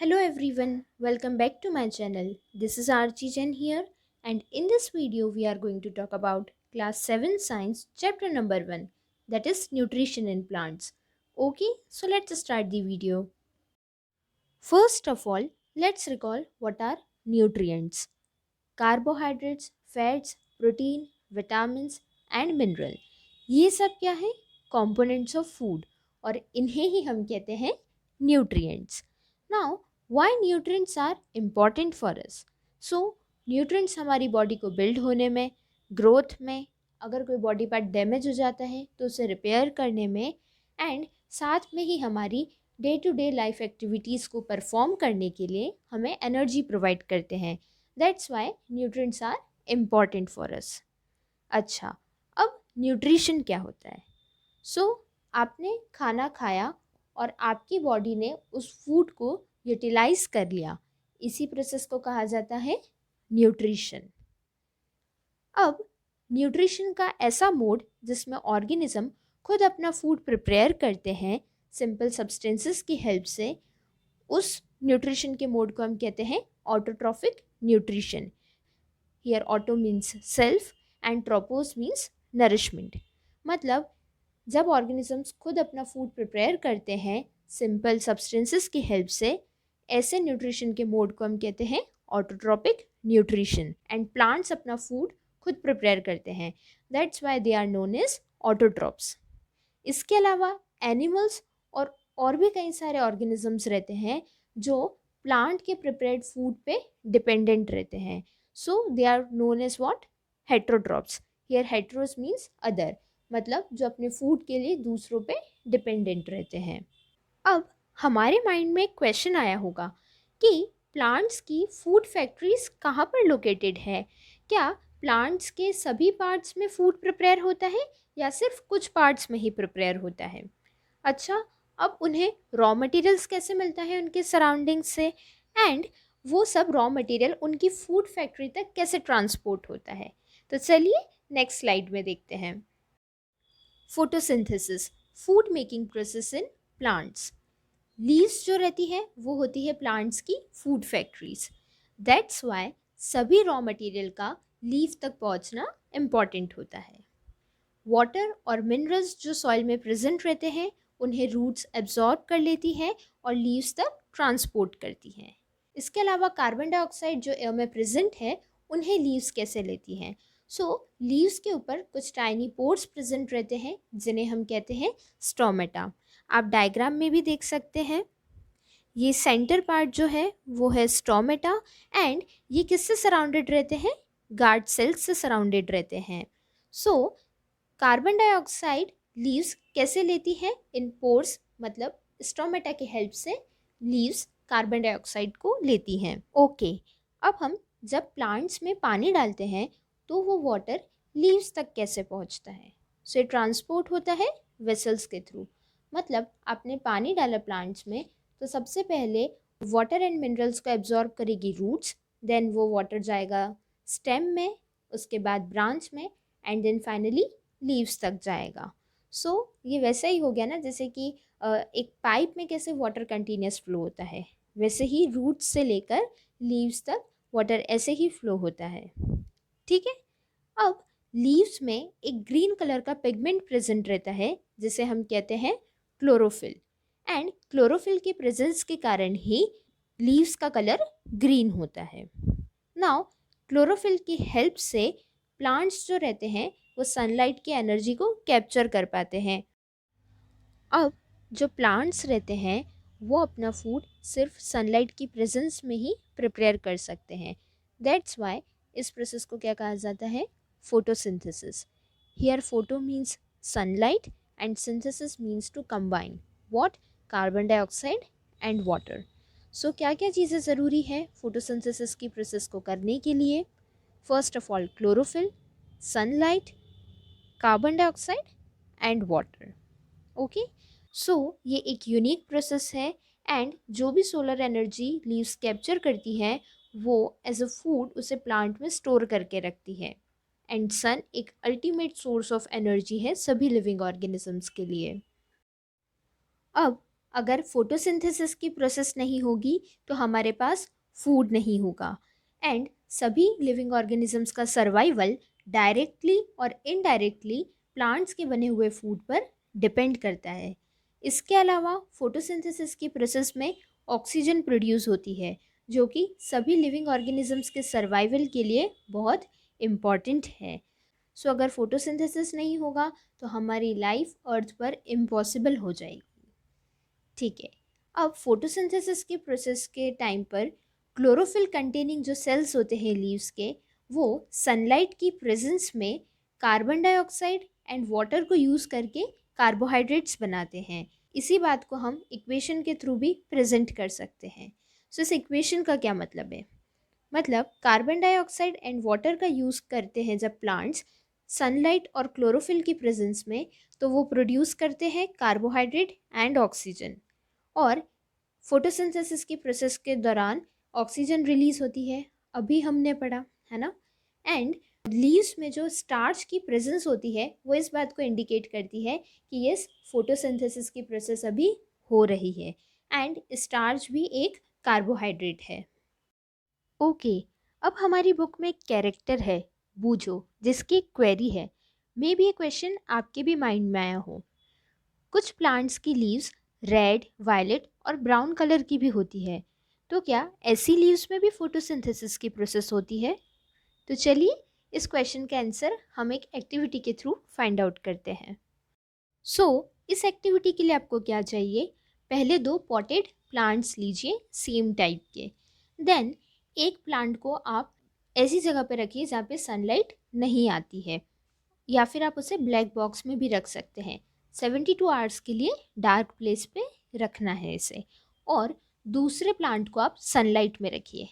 Hello everyone, welcome back to my channel. This is Archie Jen here, and in this video we are going to talk about class 7 science chapter number 1, that is nutrition in plants. Okay, so let's start the video. First of all, let's recall what are nutrients. Carbohydrates, fats, protein, vitamins and mineral. ये सब क्या है? Components of food और इन्हें ही हम कहते हैं nutrients. Now, why nutrients are important for us? So, nutrients हमारी बॉडी को बिल्ड होने में, ग्रोथ में, अगर कोई बॉडी पार्ट डैमेज हो जाता है तो उसे रिपेयर करने में एंड साथ में ही हमारी day to day life activities को परफॉर्म करने के लिए हमें एनर्जी प्रोवाइड करते हैं. That's why nutrients are important for us. अच्छा, अब न्यूट्रिशन क्या होता है? आपने खाना खाया और आपकी बॉडी ने उस फूड को यूटिलाइज कर लिया. इसी प्रोसेस को कहा जाता है न्यूट्रिशन. अब न्यूट्रिशन का ऐसा मोड जिसमें ऑर्गेनिज्म खुद अपना फूड प्रिपेयर करते हैं सिंपल सब्सटेंसेस की हेल्प से, उस न्यूट्रिशन के मोड को हम कहते हैं autotrophic nutrition. Here auto means self and trophos means nourishment. मतलब जब ऑर्गेनिजम्स खुद अपना फूड प्रिपेयर करते हैं सिंपल सब्सटेंसेस की हेल्प से, ऐसे न्यूट्रिशन के मोड को हम कहते हैं ऑटोट्रॉपिक न्यूट्रिशन. एंड प्लांट्स अपना फूड खुद प्रिपेयर करते हैं. That's why they are known as autotrophs. इसके अलावा एनिमल्स और भी कई सारे ऑर्गेनिजम्स रहते हैं जो प्लांट के प्रिपेयर्ड फूड पे डिपेंडेंट रहते हैं. So they are known as what? Heterotrophs. Here heteros means other, मतलब जो अपने फूड के लिए दूसरों पे डिपेंडेंट रहते हैं. अब हमारे माइंड में एक क्वेश्चन आया होगा कि प्लांट्स की फूड फैक्ट्रीज कहाँ पर लोकेटेड है? क्या प्लांट्स के सभी पार्ट्स में फूड प्रिपेयर होता है या सिर्फ कुछ पार्ट्स में ही प्रिपेयर होता है? अच्छा, अब उन्हें रॉ मटेरियल्स कैसे मिलता है उनके सराउंडिंग्स से, एंड वो सब रॉ मटेरियल उनकी फूड फैक्ट्री तक कैसे ट्रांसपोर्ट होता है? तो चलिए नेक्स्ट स्लाइड में देखते हैं. Photosynthesis, food making process in plants. Leaves जो रहती है वो होती है प्लांट्स की फूड फैक्ट्रीज. दैट्स वाई सभी रॉ मटेरियल का लीव तक पहुंचना इम्पॉर्टेंट होता है. वाटर और मिनरल्स जो सॉइल में प्रेजेंट रहते हैं उन्हें रूट्स एब्जॉर्ब कर लेती हैं और लीव्स तक ट्रांसपोर्ट करती हैं. इसके अलावा कार्बन डाइऑक्साइड जो एयर में प्रेजेंट है उन्हें लीव्स कैसे लेती हैं? लीव्स के ऊपर कुछ टाइनी पोर्स प्रेजेंट रहते हैं जिन्हें हम कहते हैं स्टोमेटा. आप डायग्राम में भी देख सकते हैं. ये सेंटर पार्ट जो है वो है स्टोमेटा एंड ये किससे सराउंडेड रहते हैं? गार्ड सेल्स से सराउंडेड रहते हैं. कार्बन डाइऑक्साइड लीव्स कैसे लेती है? इन पोर्स, मतलब स्टोमेटा की हेल्प से लीव्स कार्बन डाइऑक्साइड को लेती हैं. ओके, अब हम जब प्लांट्स में पानी डालते हैं तो वो वाटर लीव्स तक कैसे पहुंचता है? ये ट्रांसपोर्ट होता है वेसल्स के थ्रू. मतलब आपने पानी डाला प्लांट्स में तो सबसे पहले वाटर एंड मिनरल्स को एब्जॉर्ब करेगी रूट्स, देन वो वाटर जाएगा स्टेम में, उसके बाद ब्रांच में एंड देन फाइनली लीव्स तक जाएगा. ये वैसा ही हो गया ना, जैसे कि एक पाइप में कैसे वाटर कंटिन्यूस फ्लो होता है, वैसे ही रूट्स से लेकर लीव्स तक वाटर ऐसे ही फ्लो होता है. ठीक है. अब लीव्स में एक ग्रीन कलर का पिगमेंट प्रेजेंट रहता है जिसे हम कहते हैं क्लोरोफिल. एंड क्लोरोफिल के प्रेजेंस के कारण ही लीव्स का कलर ग्रीन होता है. नाउ क्लोरोफिल की हेल्प से प्लांट्स जो रहते हैं वो सनलाइट की एनर्जी को कैप्चर कर पाते हैं. अब जो प्लांट्स रहते हैं वो अपना फूड सिर्फ सनलाइट की प्रेजेंस में ही प्रिपेयर कर सकते हैं. दैट्स वाई इस प्रोसेस को क्या कहा जाता है? Photosynthesis. Here photo means sunlight and synthesis means to combine what? Carbon dioxide and water. क्या क्या चीज़ें ज़रूरी है फोटोसिंथेसिस की प्रोसेस को करने के लिए? First of all chlorophyll, sunlight, carbon dioxide and water. Okay, ये एक यूनिक प्रोसेस है एंड जो भी सोलर एनर्जी लीव्स कैप्चर करती हैं वो एज अ फूड उसे प्लांट में स्टोर करके रखती है. एंड सन एक अल्टीमेट सोर्स ऑफ एनर्जी है सभी लिविंग ऑर्गेनिजम्स के लिए. अब अगर फोटोसिंथेसिस की प्रोसेस नहीं होगी तो हमारे पास फूड नहीं होगा। एंड सभी लिविंग ऑर्गेनिजम्स का सर्वाइवल डायरेक्टली और इनडायरेक्टली प्लांट्स के बने हुए फूड पर डिपेंड करता है। इसके अलावा फोटोसिंथेसिस की प्रोसेस में ऑक्सीजन प्रोड्यूस होती है, जो कि सभी लिविंग ऑर्गेनिजम्स के सर्वाइवल के लिए बहुत इम्पॉर्टेंट है। सो अगर फोटोसिंथेसिस नहीं होगा तो हमारी लाइफ अर्थ पर इम्पॉसिबल हो जाएगी। ठीक है, अब फोटोसिंथेसिस के प्रोसेस के टाइम पर क्लोरोफिल कंटेनिंग जो सेल्स होते हैं लीव्स के, वो सनलाइट की प्रेजेंस में कार्बन डाइऑक्साइड एंड वाटर को यूज़ करके कार्बोहाइड्रेट्स बनाते हैं। इसी बात को हम इक्वेशन के थ्रू भी प्रेजेंट कर सकते हैं। सो इस इक्वेशन का क्या मतलब है? मतलब कार्बन डाइऑक्साइड एंड वाटर का यूज़ करते हैं जब प्लांट्स सनलाइट और क्लोरोफिल की प्रेजेंस में, तो वो प्रोड्यूस करते हैं कार्बोहाइड्रेट एंड ऑक्सीजन। और फोटोसिंथेसिस की प्रोसेस के दौरान ऑक्सीजन रिलीज होती है, अभी हमने पढ़ा है ना। एंड लीव्स में जो स्टार्च की प्रेजेंस होती है वो इस बात को इंडिकेट करती है कि यस, फोटोसिंथेसिस की प्रोसेस अभी हो रही है। एंड स्टार्च भी एक कार्बोहाइड्रेट है। ओके, अब हमारी बुक में एक कैरेक्टर है बूजो, जिसकी क्वेरी है, मे बी ये क्वेश्चन आपके भी माइंड में आया हो। कुछ प्लांट्स की लीव्स रेड, वायलेट और ब्राउन कलर की भी होती है, तो क्या ऐसी लीव्स में भी फोटोसिंथेसिस की प्रोसेस होती है? तो चलिए इस क्वेश्चन का आंसर हम एक एक्टिविटी के थ्रू फाइंड आउट करते हैं। सो इस एक्टिविटी के लिए आपको क्या चाहिए? पहले 2 पॉटेड प्लांट्स लीजिए सेम टाइप के। देन एक प्लांट को आप ऐसी जगह पे रखिए जहाँ पे सनलाइट नहीं आती है, या फिर आप उसे ब्लैक बॉक्स में भी रख सकते हैं। 72 आवर्स के लिए डार्क प्लेस पे रखना है इसे। और दूसरे प्लांट को आप सनलाइट में रखिए।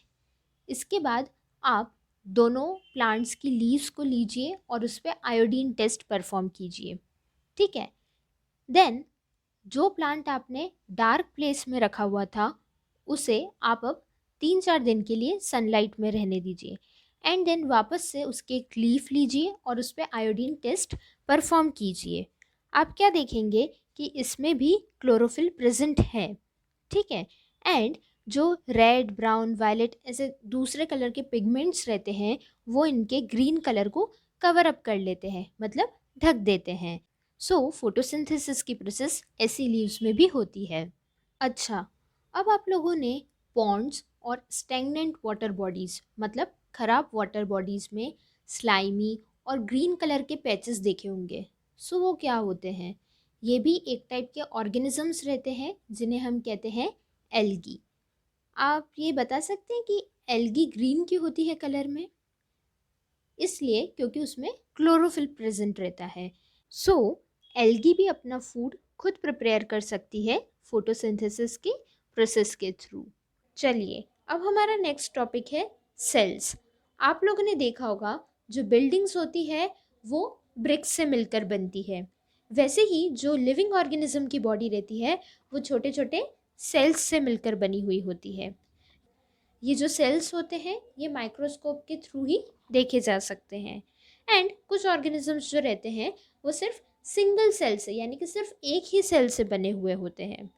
इसके बाद आप दोनों प्लांट्स की लीव्स को लीजिए और उस पर आयोडीन टेस्ट परफॉर्म कीजिए। ठीक है। देन जो प्लांट आपने डार्क प्लेस में रखा हुआ था उसे आप अब 3-4 दिन के लिए सनलाइट में रहने दीजिए। एंड देन वापस से उसके एक लीफ लीजिए और उस पर आयोडीन टेस्ट परफॉर्म कीजिए। आप क्या देखेंगे कि इसमें भी क्लोरोफिल प्रेजेंट है। ठीक है। एंड जो रेड, ब्राउन, वायलेट ऐसे दूसरे कलर के पिगमेंट्स रहते हैं वो इनके ग्रीन कलर को कवर अप कर लेते हैं, मतलब ढक देते हैं। सो फोटोसिंथेसिस की प्रोसेस ऐसी लीव्स में भी होती है। अच्छा, अब आप लोगों ने पॉन्ड्स और स्टैग्नेंट वाटर बॉडीज़, मतलब खराब वाटर बॉडीज़ में स्लाइमी और ग्रीन कलर के पैचेस देखे होंगे। सो वो क्या होते हैं? ये भी एक टाइप के ऑर्गेनिजम्स रहते हैं जिन्हें हम कहते हैं एल्गी। आप ये बता सकते हैं कि एल्गी ग्रीन क्यों होती है कलर में? इसलिए क्योंकि उसमें क्लोरोफिल प्रेजेंट रहता है। सो एल्गी भी अपना फूड खुद प्रिपेयर कर सकती है फोटोसिंथेसिस की प्रोसेस के थ्रू। चलिए, अब हमारा नेक्स्ट टॉपिक है सेल्स। आप लोगों ने देखा होगा जो बिल्डिंग्स होती है वो ब्रिक्स से मिलकर बनती है। वैसे ही जो लिविंग ऑर्गेनिज्म की बॉडी रहती है वो छोटे छोटे सेल्स से मिलकर बनी हुई होती है। ये जो सेल्स होते हैं ये माइक्रोस्कोप के थ्रू ही देखे जा सकते हैं। एंड कुछ ऑर्गेनिजम्स जो रहते हैं वो सिर्फ सिंगल सेल से, यानी कि सिर्फ एक ही सेल से बने हुए होते हैं।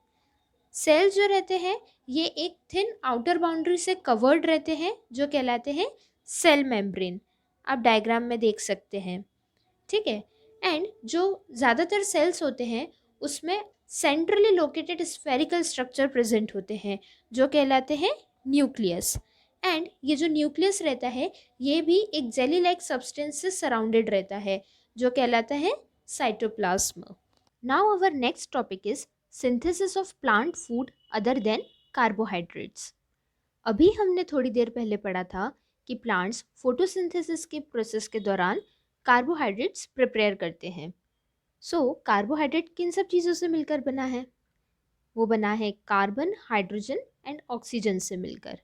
सेल्स जो रहते हैं ये एक थिन आउटर बाउंड्री से कवर्ड रहते हैं जो कहलाते हैं सेल मेम्ब्रेन। आप डायग्राम में देख सकते हैं। ठीक है। एंड जो ज़्यादातर सेल्स होते हैं उसमें centrally located spherical structure present होते हैं जो कहलाते हैं न्यूक्लियस। एंड ये जो न्यूक्लियस रहता है ये भी एक जेली लाइक सब्सटेंस से सराउंडेड रहता है जो कहलाता है cytoplasm. Now our next topic is synthesis of plant food other than carbohydrates. अभी हमने थोड़ी देर पहले पढ़ा था कि प्लांट्स फोटोसिंथेसिस के प्रोसेस के दौरान कार्बोहाइड्रेट्स प्रिपेयर करते हैं। सो कार्बोहाइड्रेट किन सब चीज़ों से मिलकर बना है? वो बना है कार्बन, हाइड्रोजन एंड ऑक्सीजन से मिलकर।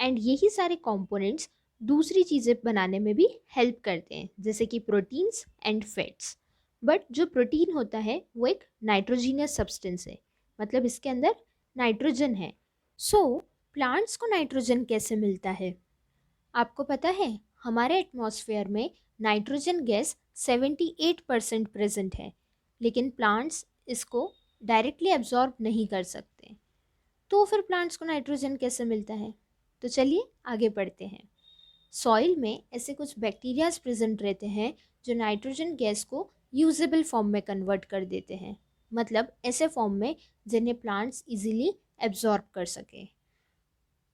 एंड यही सारे कंपोनेंट्स दूसरी चीज़ें बनाने में भी हेल्प करते हैं, जैसे कि प्रोटीन्स एंड फैट्स। बट जो प्रोटीन होता है वो एक नाइट्रोजीनियस सब्सटेंस है, मतलब इसके अंदर नाइट्रोजन है। सो प्लांट्स को नाइट्रोजन कैसे मिलता है? आपको पता है हमारे एटमॉस्फेयर में नाइट्रोजन गैस 78% प्रेजेंट है, लेकिन प्लांट्स इसको डायरेक्टली एब्जॉर्ब नहीं कर सकते। तो फिर प्लांट्स को नाइट्रोजन कैसे मिलता है? तो चलिए आगे बढ़ते हैं। सॉइल में ऐसे कुछ बैक्टीरियाज प्रेजेंट रहते हैं जो नाइट्रोजन गैस को यूजेबल फॉर्म में कन्वर्ट कर देते हैं, मतलब ऐसे फॉर्म में जिन्हें प्लांट्स इजीली एब्जॉर्ब कर सकें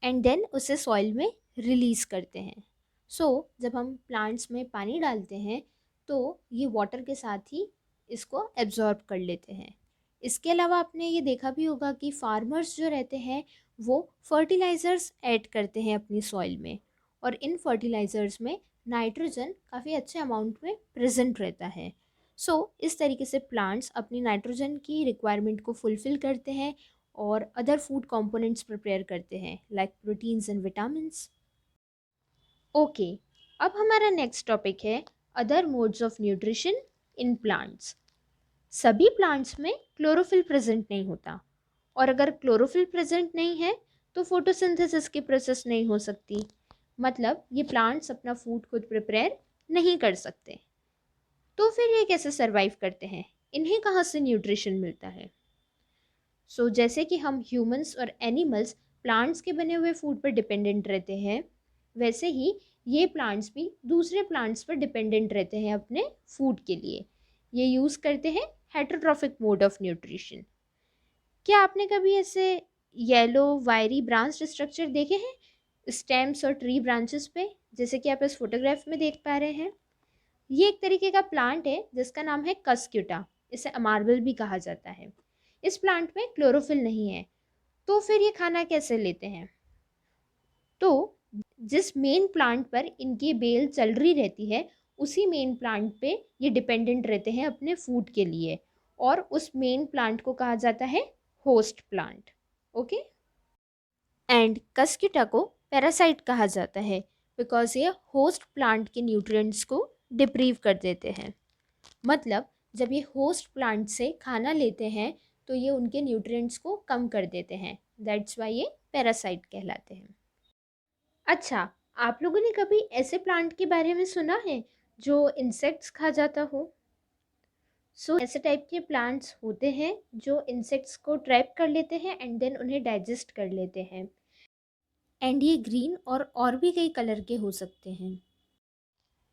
एंड देन उसे सॉइल में रिलीज़ करते हैं। जब हम प्लांट्स में पानी डालते हैं तो ये वाटर के साथ ही इसको एब्जॉर्ब कर लेते हैं। इसके अलावा आपने ये देखा भी होगा कि फार्मर्स जो रहते हैं वो फर्टिलाइज़र्स ऐड करते हैं अपनी सॉइल में, और इन फर्टिलाइज़र्स में नाइट्रोजन काफ़ी अच्छे अमाउंट में प्रेजेंट रहता है। इस तरीके से प्लांट्स अपनी नाइट्रोजन की रिक्वायरमेंट को फुलफ़िल करते हैं और अदर फूड कंपोनेंट्स प्रिपेयर करते हैं like proteins and vitamins. Okay, अब हमारा नेक्स्ट टॉपिक है other modes of nutrition in plants. सभी प्लांट्स में क्लोरोफिल प्रेजेंट नहीं होता, और अगर क्लोरोफिल प्रेजेंट नहीं है तो फोटोसिंथेसिस की प्रोसेस नहीं हो सकती, मतलब ये प्लांट्स अपना फूड खुद प्रिपेयर नहीं कर सकते। तो फिर ये कैसे सरवाइव करते हैं? इन्हें कहाँ से न्यूट्रिशन मिलता है? जैसे कि हम ह्यूमंस और एनिमल्स प्लांट्स के बने हुए फूड पर डिपेंडेंट रहते हैं, वैसे ही ये प्लांट्स भी दूसरे प्लांट्स पर डिपेंडेंट रहते हैं अपने फूड के लिए। ये यूज़ करते हैं हेटरोट्रॉफिक मोड ऑफ न्यूट्रिशन। क्या आपने कभी ऐसे येलो वायरी ब्रांच स्ट्रक्चर देखे हैं स्टेम्स और ट्री ब्रांचेस पे, जैसे कि आप इस फोटोग्राफ में देख पा रहे हैं? ये एक तरीके का प्लांट है जिसका नाम है कस्क्यूटा। इसे अमार्बल भी कहा जाता है। इस प्लांट में क्लोरोफिल नहीं है, तो फिर ये खाना कैसे लेते हैं? तो जिस मेन प्लांट पर इनकी बेल चल रही रहती है उसी मेन प्लांट पे ये डिपेंडेंट रहते हैं अपने फूड के लिए, और उस मेन प्लांट को कहा जाता है host plant. Okay, and Cuscuta को पैरासाइट कहा जाता है बिकॉज ये होस्ट प्लांट के न्यूट्रिएंट्स को डिप्रीव कर देते हैं। मतलब जब ये होस्ट प्लांट से खाना लेते हैं तो ये उनके न्यूट्रिएंट्स को कम कर देते हैं, दैट्स वाई ये पैरासाइट कहलाते हैं। अच्छा, आप लोगों ने कभी ऐसे प्लांट के बारे में सुना है जो इंसेक्ट्स खा जाता हो? ऐसे टाइप के प्लांट्स होते हैं जो इंसेक्ट्स को ट्रैप कर लेते हैं एंड देन उन्हें डाइजेस्ट कर लेते हैं, एंड ये ग्रीन और भी कई कलर के हो सकते हैं।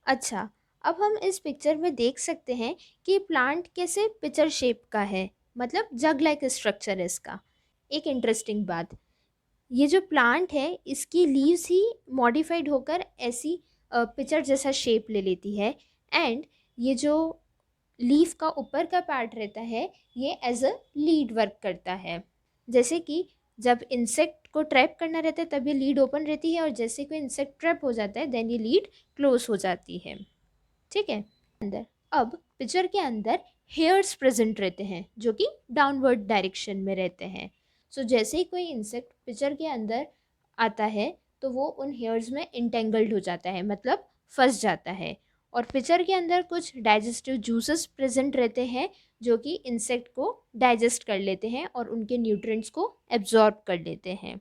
अच्छा, अब हम इस पिक्चर में देख सकते हैं कि प्लांट कैसे पिक्चर शेप का है, मतलब जग लाइक स्ट्रक्चर है इसका। एक इंटरेस्टिंग बात, ये जो प्लांट है इसकी लीव्स ही मॉडिफाइड होकर ऐसी पिक्चर जैसा शेप ले लेती है, एंड ये जो लीफ का ऊपर का पार्ट रहता है ये एज अ लीड वर्क करता है। जैसे कि जब इंसेक्ट को ट्रैप करना रहता है तब ये लीड ओपन रहती है, और जैसे कोई इंसेक्ट ट्रैप हो जाता है देन ये लीड क्लोज हो जाती है। ठीक है, अंदर अब पिक्चर के अंदर हेयर्स प्रेजेंट रहते हैं जो कि डाउनवर्ड डायरेक्शन में रहते हैं। जैसे ही कोई इंसेक्ट पिक्चर के अंदर आता है तो वो उन हेयर्स में इंटेंगल्ड हो जाता है, मतलब फंस जाता है, और पिक्चर के अंदर कुछ डाइजेस्टिव जूसेस प्रेजेंट रहते हैं जो कि इंसेक्ट को डाइजेस्ट कर लेते हैं और उनके न्यूट्रिएंट्स को एब्जॉर्ब कर लेते हैं।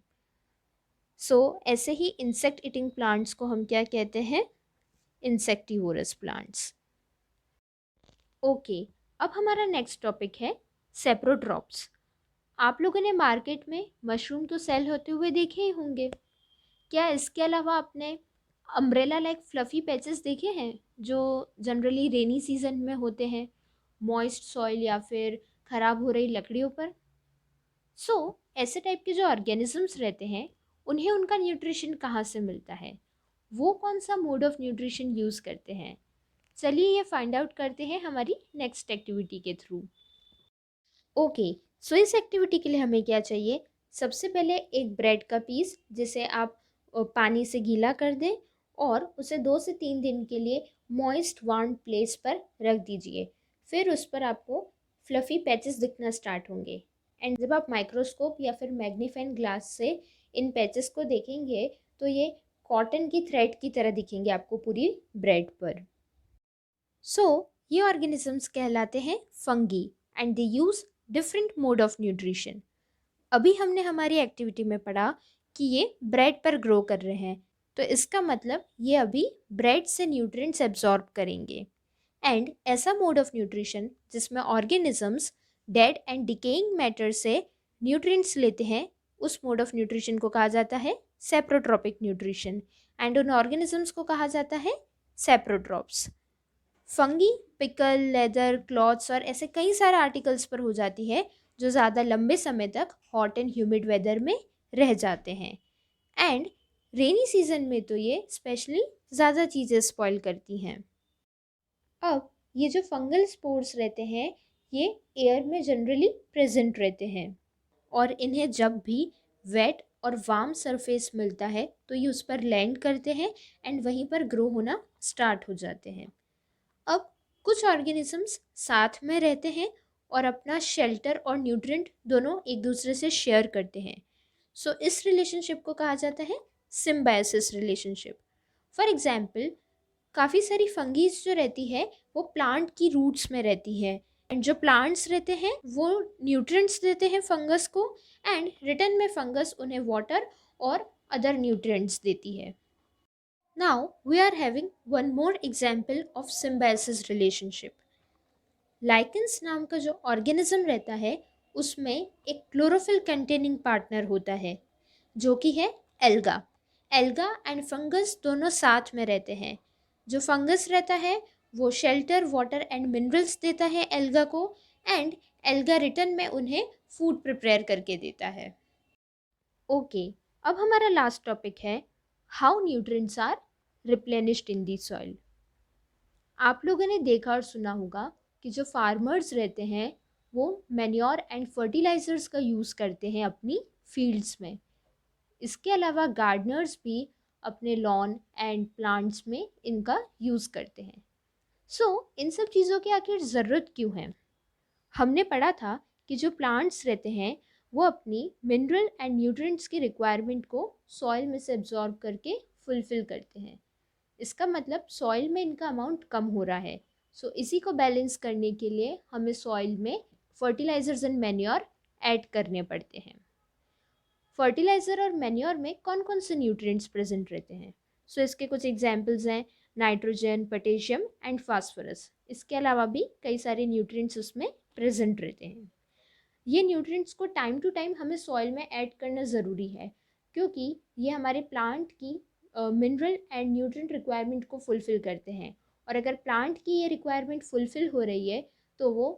ऐसे ही इंसेक्ट ईटिंग प्लांट्स को हम क्या कहते हैं? Insectivorous plants. ओके, अब हमारा नेक्स्ट टॉपिक है सेप्रोट्रॉप्स। आप लोगों ने मार्केट में मशरूम तो सेल होते हुए देखे ही होंगे। क्या इसके अलावा आपने अम्ब्रेला लाइक फ्लफ़ी पैचेस देखे हैं जो जनरली रेनी सीजन में होते हैं मॉइस्ट सॉइल या फिर ख़राब हो रही लकड़ियों पर? ऐसे टाइप के जो ऑर्गेनिजम्स रहते हैं उन्हें उनका न्यूट्रिशन कहाँ से मिलता है? वो कौन सा मोड ऑफ न्यूट्रिशन यूज़ करते हैं? चलिए ये फाइंड आउट करते हैं हमारी नेक्स्ट एक्टिविटी के थ्रू। ओके, इस एक्टिविटी के लिए हमें क्या चाहिए? सबसे पहले एक ब्रेड का पीस जिसे आप पानी से गीला कर दें और उसे 2 से 3 दिन के लिए मॉइस्ट वार्म प्लेस पर रख दीजिए। फिर उस पर आपको फ्लफ़ी पैचेस दिखना स्टार्ट होंगे, एंड जब आप माइक्रोस्कोप या फिर मैग्नीफाइंग ग्लास से इन पैचेस को देखेंगे तो ये कॉटन की थ्रेड की तरह दिखेंगे आपको पूरी ब्रेड पर। ये ऑर्गेनिजम्स कहलाते हैं fungi and they use different mode of nutrition. अभी हमने हमारी एक्टिविटी में पढ़ा कि ये ब्रेड पर ग्रो कर रहे हैं, तो इसका मतलब ये अभी ब्रेड से न्यूट्रिएंट्स एब्जॉर्ब करेंगे, एंड ऐसा मोड ऑफ न्यूट्रिशन जिसमें organisms dead and decaying matter से न्यूट्रिएंट्स लेते हैं, उस मोड ऑफ न्यूट्रिशन को कहा जाता है सेप्रोट्रॉपिक न्यूट्रिशन, एंड उन ऑर्गेनिजम्स को कहा जाता है saprotrophs. Fungi pickle, leather, clothes और ऐसे कई सारे आर्टिकल्स पर हो जाती है जो ज़्यादा लंबे समय तक हॉट एंड ह्यूमिड वेदर में रह जाते हैं, एंड रेनी सीजन में तो ये स्पेशली ज़्यादा चीज़ें स्पॉइल करती हैं। अब ये जो फंगल स्पोर्स रहते हैं ये एयर में जनरली प्रेजेंट रहते हैं, और इन्हें जब भी वेट और वार्म सरफेस मिलता है तो ये उस पर लैंड करते हैं एंड वहीं पर ग्रो होना स्टार्ट हो जाते हैं। अब कुछ ऑर्गेनिजम्स साथ में रहते हैं और अपना शेल्टर और न्यूट्रिएंट दोनों एक दूसरे से शेयर करते हैं। सो इस रिलेशनशिप को कहा जाता है सिम्बायोसिस रिलेशनशिप। फॉर एग्जाम्पल, काफ़ी सारी फंगीज जो रहती है वो प्लांट की रूट्स में रहती है, एंड जो प्लांट्स रहते हैं वो न्यूट्रिएंट्स देते हैं फंगस को, एंड रिटर्न में फंगस उन्हें वाटर और अदर न्यूट्रिएंट्स देती है। Now we are having one more example of symbiosis relationship. Lichens नाम का जो ऑर्गेनिज्म रहता है उसमें एक क्लोरोफिल कंटेनिंग पार्टनर होता है जो कि है एल्गा। एल्गा एंड फंगस दोनों साथ में रहते हैं। जो फंगस रहता है वो शेल्टर, वाटर एंड मिनरल्स देता है एल्गा को, एंड एल्गा रिटर्न में उन्हें फूड प्रिपेयर करके देता है। ओके, अब हमारा लास्ट टॉपिक है how nutrients are replenished in the soil. आप लोगों ने देखा और सुना होगा कि जो फार्मर्स रहते हैं वो मैन्योर एंड फर्टिलाइजर्स का यूज़ करते हैं अपनी फील्ड्स में। इसके अलावा गार्डनर्स भी अपने लॉन एंड प्लांट्स में इनका यूज़ करते हैं। इन सब चीज़ों की आखिर ज़रूरत क्यों है? हमने पढ़ा था कि जो प्लांट्स रहते हैं वो अपनी मिनरल एंड न्यूट्रिएंट्स की रिक्वायरमेंट को सॉइल में से एब्जॉर्ब करके फुलफ़िल करते हैं। इसका मतलब सॉइल में इनका अमाउंट कम हो रहा है। इसी को बैलेंस करने के लिए हमें सॉइल में फर्टिलाइजर्स एंड मैन्योर ऐड करने पड़ते हैं। फर्टिलाइज़र और मैन्योर में कौन कौन से न्यूट्रिएंट्स प्रेजेंट रहते हैं? इसके कुछ एग्जांपल्स हैं नाइट्रोजन, पोटेशियम एंड फास्फोरस। इसके अलावा भी कई सारे न्यूट्रिएंट्स उसमें प्रेजेंट रहते हैं। ये न्यूट्रिएंट्स को टाइम टू टाइम हमें सॉइल में ऐड करना ज़रूरी है क्योंकि ये हमारे प्लांट की मिनरल एंड न्यूट्रिएंट रिक्वायरमेंट को फुलफ़िल करते हैं, और अगर प्लांट की ये रिक्वायरमेंट फुलफ़िल हो रही है तो वो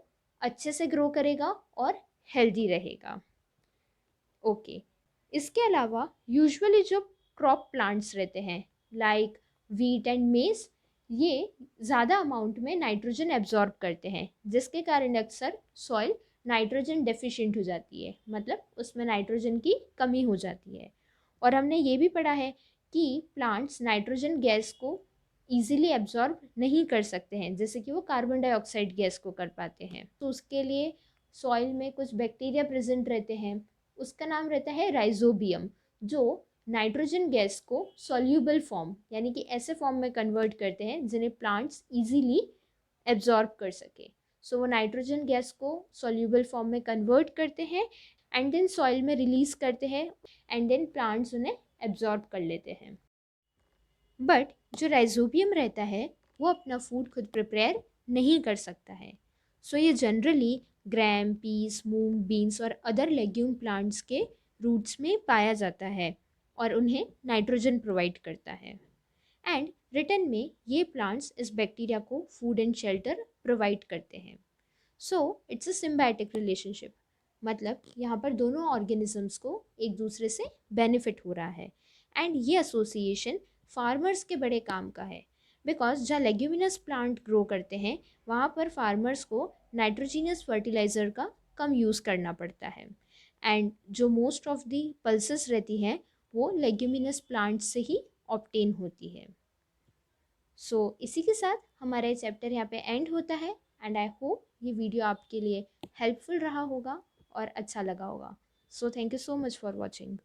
अच्छे से ग्रो करेगा और हेल्दी रहेगा। ओके, इसके अलावा यूजुअली जो क्रॉप प्लांट्स रहते हैं लाइक वीट एंड मेज, ये ज़्यादा अमाउंट में नाइट्रोजन एब्जॉर्ब करते हैं जिसके कारण अक्सर सॉइल नाइट्रोजन डेफिशिएंट हो जाती है, मतलब उसमें नाइट्रोजन की कमी हो जाती है। और हमने ये भी पढ़ा है कि प्लांट्स नाइट्रोजन गैस को ईजिली एब्जॉर्ब नहीं कर सकते हैं जैसे कि वो कार्बन डाइऑक्साइड गैस को कर पाते हैं। उसके लिए सॉइल में कुछ बैक्टीरिया प्रेजेंट रहते हैं, उसका नाम रहता है राइजोबियम, जो नाइट्रोजन गैस को सॉल्यूबल फॉर्म यानी कि ऐसे फॉर्म में कन्वर्ट करते हैं जिन्हें प्लांट्स इजीली एब्जॉर्ब कर सके। वो नाइट्रोजन गैस को सॉल्यूबल फॉर्म में कन्वर्ट करते हैं एंड देन सॉइल में रिलीज करते हैं, एंड देन प्लांट्स उन्हें एब्जॉर्ब कर लेते हैं। बट जो राइजोबियम रहता है वो अपना फूड खुद प्रिपेयर नहीं कर सकता है। ये जनरली ग्राम, पीस, मूंग, बीन्स और अदर लेग्यूम प्लांट्स के रूट्स में पाया जाता है और उन्हें नाइट्रोजन प्रोवाइड करता है, एंड रिटर्न में ये प्लांट्स इस बैक्टीरिया को फूड एंड शेल्टर प्रोवाइड करते हैं। इट्स अ सिम्बायोटिक रिलेशनशिप, मतलब यहाँ पर दोनों ऑर्गेनिजम्स को एक दूसरे से बेनिफिट हो रहा है, एंड ये एसोसिएशन फार्मर्स के बड़े काम का है बिकॉज जहाँ लेग्यूमिनस प्लांट ग्रो करते हैं वहाँ पर फार्मर्स को नाइट्रोजीनियस फर्टिलाइज़र का कम यूज़ करना पड़ता है, एंड जो मोस्ट ऑफ दी पल्सेस रहती हैं वो लेग्यूमिनस प्लांट से ही ऑब्टेन होती है। इसी के साथ हमारा ये चैप्टर यहाँ पे एंड होता है, एंड आई होप ये वीडियो आपके लिए हेल्पफुल रहा होगा और अच्छा लगा होगा। Thank you so much for watching.